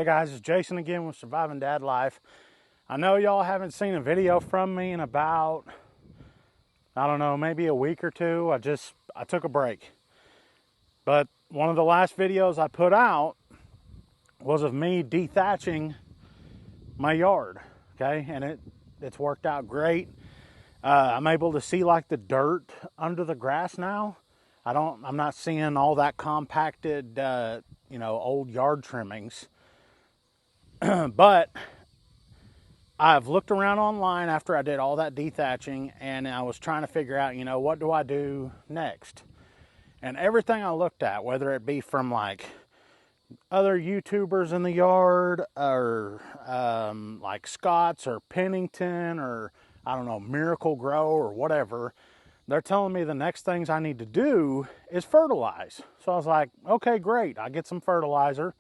Hey guys, it's Jason again with Surviving Dad Life. I know y'all haven't seen a video from me in about, I don't know, maybe a week or two. I took a break. But one of the last videos I put out was of me dethatching my yard, okay? And it's worked out great. I'm able to see like the dirt under the grass now. I'm not seeing all that compacted, old yard trimmings. But I've looked around online after I did all that dethatching, and I was trying to figure out, what do I do next? And everything I looked at, whether it be from like other YouTubers in the yard or like Scott's or Pennington or I don't know, Miracle Grow or whatever, they're telling me the next things I need to do is fertilize. So I was like, okay, great. I get some fertilizer.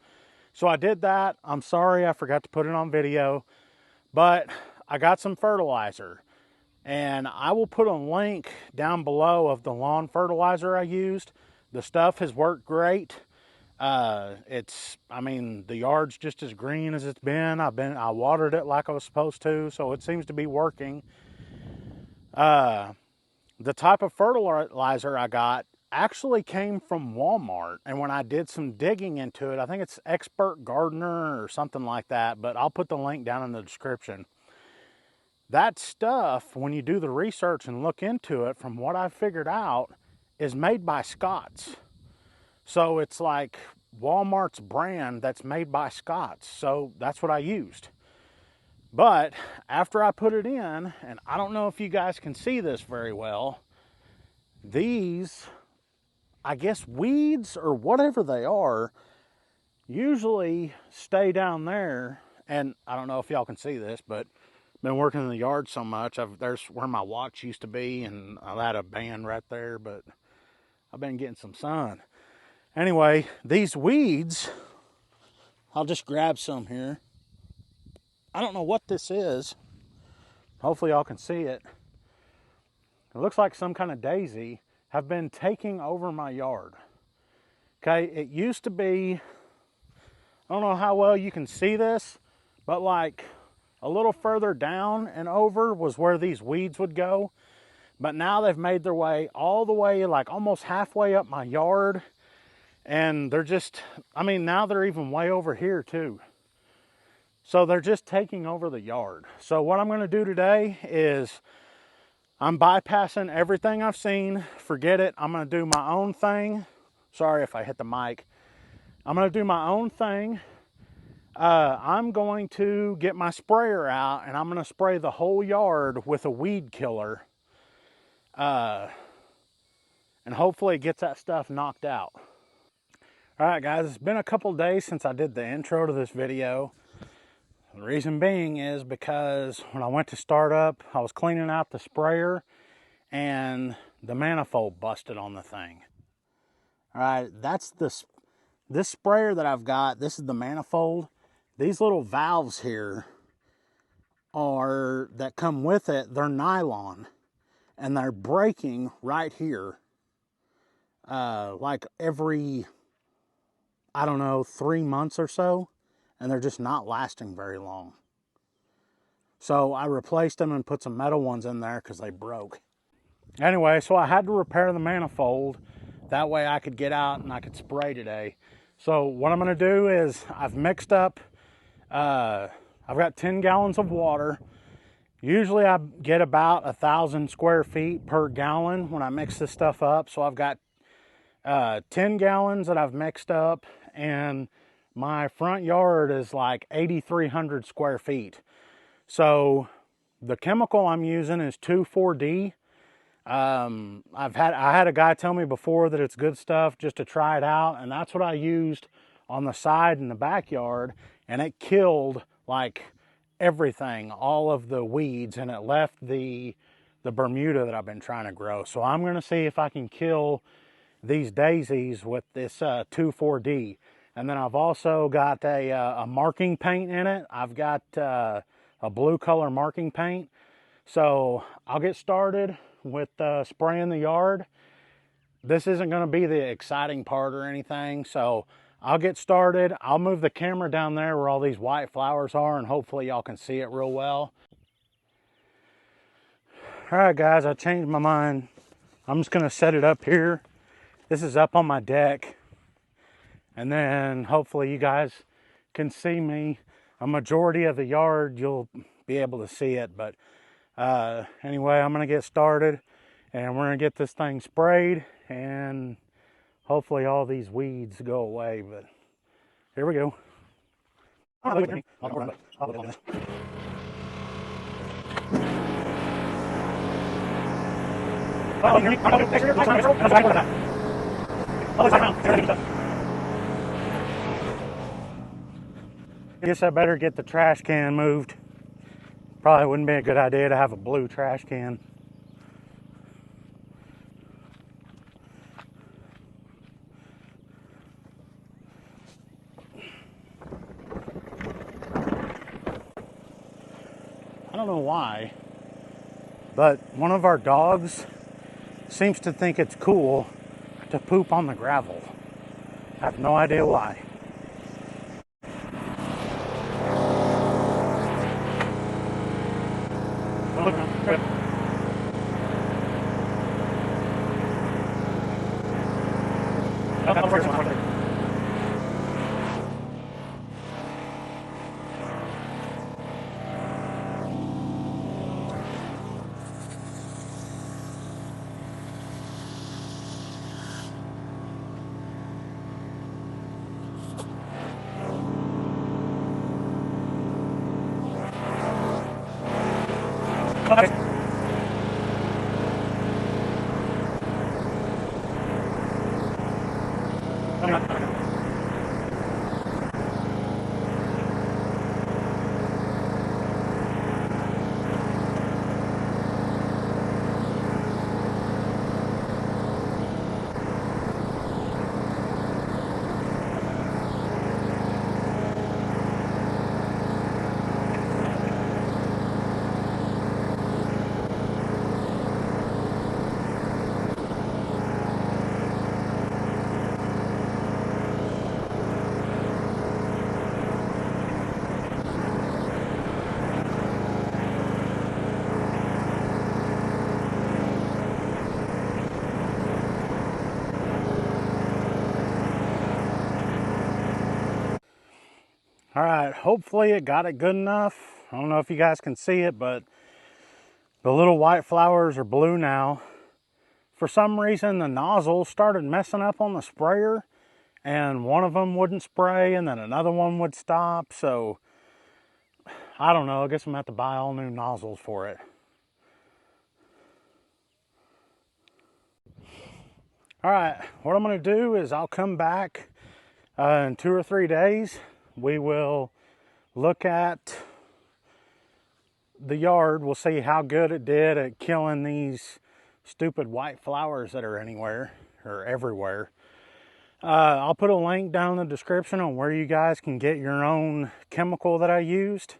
So I did that. I'm sorry I forgot to put it on video, but I got some fertilizer. And I will put a link down below of the lawn fertilizer I used. The stuff has worked great. The yard's just as green as it's been. I watered it like I was supposed to, so it seems to be working. The type of fertilizer I got actually came from Walmart. And when I did some digging into it, I think it's Expert Gardener or something like that, but I'll put the link down in the description. That stuff, when you do the research and look into it, from what I've figured out, is made by Scott's. So it's like Walmart's brand that's made by Scott's. So that's what I used. But after I put it in, and I don't know if you guys can see this very well, these, I guess weeds or whatever they are, usually stay down there. And I don't know if y'all can see this, but been working in the yard so much. There's where my watch used to be, and I had a band right there, but I've been getting some sun. Anyway, these weeds, I'll just grab some here. I don't know what this is. Hopefully y'all can see it. It looks like some kind of daisy have been taking over my yard. Okay, it used to be, I don't know how well you can see this, but like a little further down and over was where these weeds would go. But now they've made their way all the way, like almost halfway up my yard. And they're just, now they're even way over here too. So they're just taking over the yard. So what I'm going to do today is I'm bypassing everything I've seen. Forget it. I'm going to do my own thing. Sorry if I hit the mic. I'm going to do my own thing. I'm going to get my sprayer out and I'm going to spray the whole yard with a weed killer. And hopefully it gets that stuff knocked out. All right, guys, it's been a couple days since I did the intro to this video. The reason being is because when I went to start up, I was cleaning out the sprayer and the manifold busted on the thing. All right, that's this sprayer that I've got. This is the manifold. These little valves here that come with it, they're nylon and they're breaking right here. Like every, 3 months or so, and they're just not lasting very long. So I replaced them and put some metal ones in there because they broke. Anyway, so I had to repair the manifold. That way I could get out and I could spray today. So what I'm going to do is I've mixed up, I've got 10 gallons of water. Usually I get about 1,000 square feet per gallon when I mix this stuff up. So I've got 10 gallons that I've mixed up, and my front yard is like 8,300 square feet. So the chemical I'm using is 2,4-D. I had a guy tell me before that it's good stuff just to try it out, and that's what I used on the side in the backyard, and it killed like everything, all of the weeds, and it left the Bermuda that I've been trying to grow. So I'm going to see if I can kill these daisies with this 2,4-D. And then I've also got a marking paint in it. I've got a blue color marking paint. So I'll get started with spraying the yard. This isn't going to be the exciting part or anything, so I'll get started. I'll move the camera down there where all these white flowers are, and hopefully y'all can see it real well. All right, guys, I changed my mind. I'm just gonna set it up here. This is up on my deck. And then hopefully you guys can see me. A majority of the yard, you'll be able to see it. But anyway, I'm gonna get started and we're gonna get this thing sprayed and hopefully all these weeds go away. But here we go. I guess I better get the trash can moved. Probably wouldn't be a good idea to have a blue trash can. I don't know why, but one of our dogs seems to think it's cool to poop on the gravel. I have no idea why. All right, hopefully it got it good enough. I don't know if you guys can see it, but the little white flowers are blue now. For some reason, the nozzle started messing up on the sprayer, and one of them wouldn't spray, and then another one would stop. So, I don't know. I guess I'm going to have to buy all new nozzles for it. All right, what I'm going to do is I'll come back in 2 or 3 days. We will look at the yard. We'll see how good it did at killing these stupid white flowers that are anywhere or everywhere. I'll put a link down in the description on where you guys can get your own chemical that I used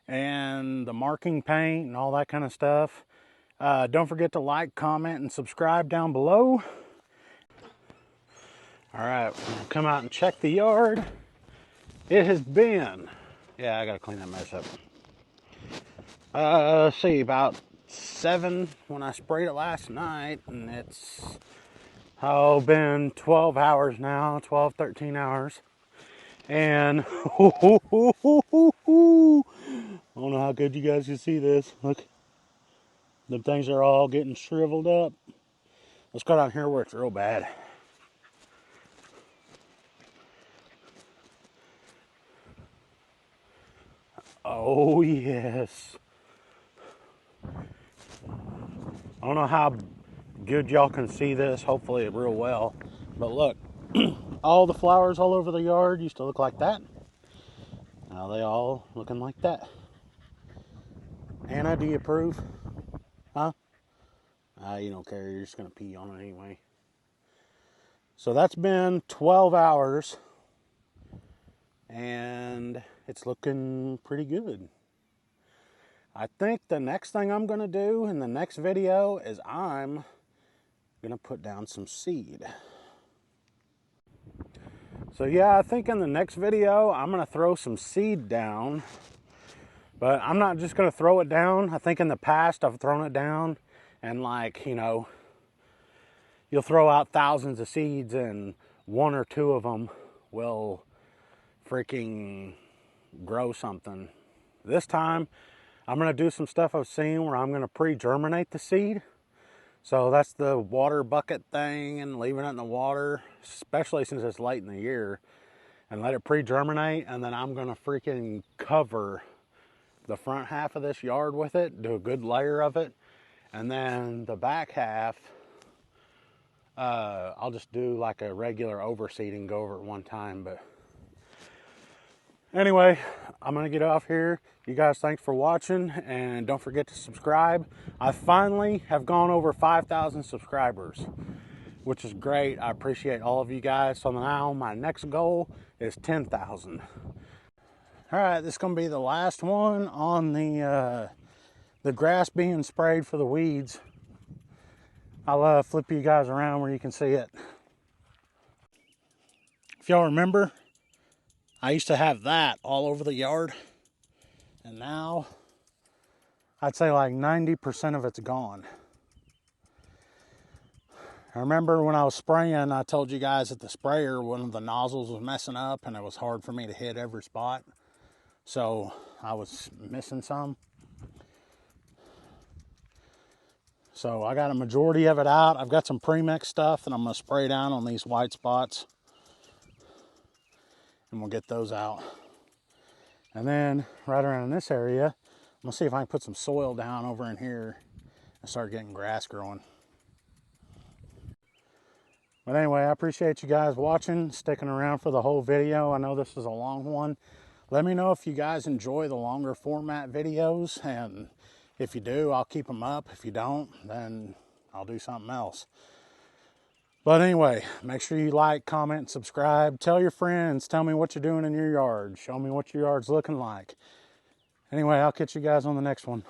and the marking paint and all that kind of stuff. Don't forget to like, comment, and subscribe down below. All right, we'll come out and check the yard. It has been, yeah, I gotta clean that mess up. Let's see, about 7 when I sprayed it last night, and it's been 12 hours now, 12, 13 hours. And I don't know how good you guys can see this. Look, the things are all getting shriveled up. Let's go down here where it's real bad. Oh yes. I don't know how good y'all can see this, hopefully real well. But look, all the flowers all over the yard used to look like that. Now they all looking like that. Anna, do you approve? Huh? You don't care, you're just gonna pee on it anyway. So that's been 12 hours and it's looking pretty good. I think the next thing I'm gonna do in the next video is I'm gonna put down some seed. So yeah, I think in the next video, I'm going to throw some seed down. But I'm not just going to throw it down. I think in the past, I've thrown it down. And like, you know, you'll throw out thousands of seeds and one or two of them will freaking grow something. This time, I'm going to do some stuff I've seen where I'm going to pre-germinate the seed. So that's the water bucket thing and leaving it in the water, especially since it's late in the year, and let it pre-germinate. And then I'm going to freaking cover the front half of this yard with it, do a good layer of it. And then the back half, I'll just do like a regular overseed and go over it one time. But anyway, I'm going to get off here. You guys, thanks for watching, and don't forget to subscribe. I finally have gone over 5,000 subscribers, which is great. I appreciate all of you guys. So now my next goal is 10,000. All right, this is going to be the last one on the grass being sprayed for the weeds. I'll flip you guys around where you can see it. If y'all remember, I used to have that all over the yard, and now I'd say like 90% of it's gone. I remember when I was spraying, I told you guys that the sprayer, one of the nozzles was messing up and it was hard for me to hit every spot. So I was missing some. So I got a majority of it out. I've got some premix stuff that I'm going to spray down on these white spots. And we'll get those out. And then right around in this area, I'm going to see if I can put some soil down over in here and start getting grass growing. But anyway, I appreciate you guys watching, sticking around for the whole video. I know this is a long one. Let me know if you guys enjoy the longer format videos, and if you do, I'll keep them up. If you don't, then I'll do something else. But anyway, make sure you like, comment, subscribe. Tell your friends. Tell me what you're doing in your yard. Show me what your yard's looking like. Anyway, I'll catch you guys on the next one.